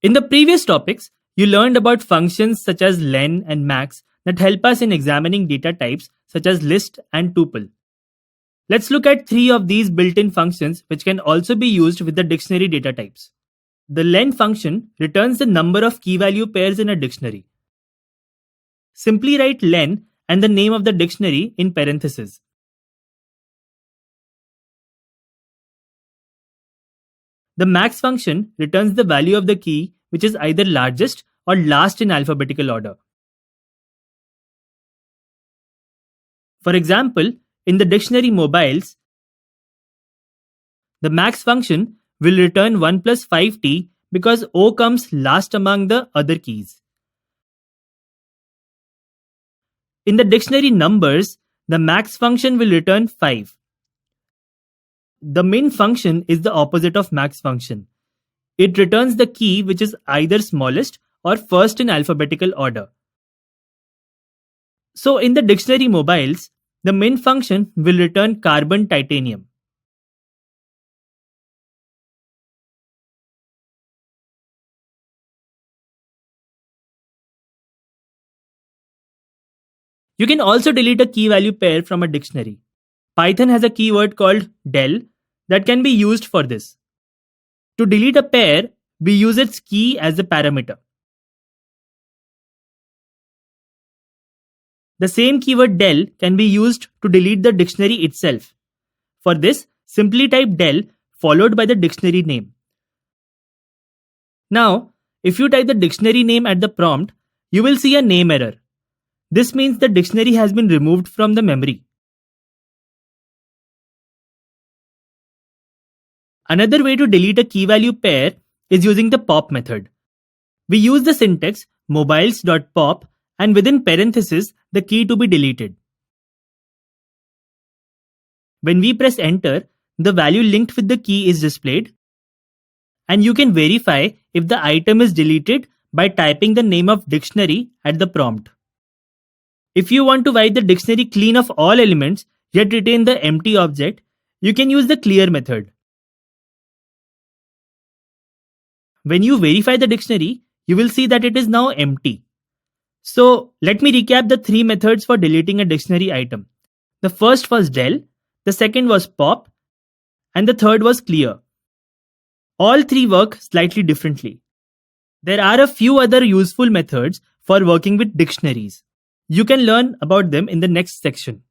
In the previous topics, you learned about functions such as len and max that help us in examining data types such as list and tuple. Let's look at three of these built-in functions which can also be used with the dictionary data types. The len function returns the number of key-value pairs in a dictionary. Simply write len and the name of the dictionary in parentheses. The max function returns the value of the key which is either largest or last in alphabetical order. For example, in the dictionary mobiles, the max function will return 1 plus 5t because O comes last among the other keys. In the dictionary numbers, the max function will return 5. The min function is the opposite of max function. It returns the key which is either smallest or first in alphabetical order. So in the dictionary mobiles, the min function will return carbon titanium. You can also delete a key value pair from a dictionary. Python has a keyword called del that can be used for this. To delete a pair, we use its key as a parameter. The same keyword del can be used to delete the dictionary itself. For this, simply type del followed by the dictionary name. Now, if you type the dictionary name at the prompt, you will see a name error. This means the dictionary has been removed from the memory. Another way to delete a key value pair is using the pop method. We use the syntax mobiles.pop and within parentheses the key to be deleted. When we press enter, the value linked with the key is displayed, and you can verify if the item is deleted by typing the name of dictionary at the prompt. If you want to wipe the dictionary clean of all elements yet retain the empty object, you can use the clear method. When you verify the dictionary, you will see that it is now empty. So let me recap the three methods for deleting a dictionary item. The first was del, the second was pop, and the third was clear. All three work slightly differently. There are a few other useful methods for working with dictionaries. You can learn about them in the next section.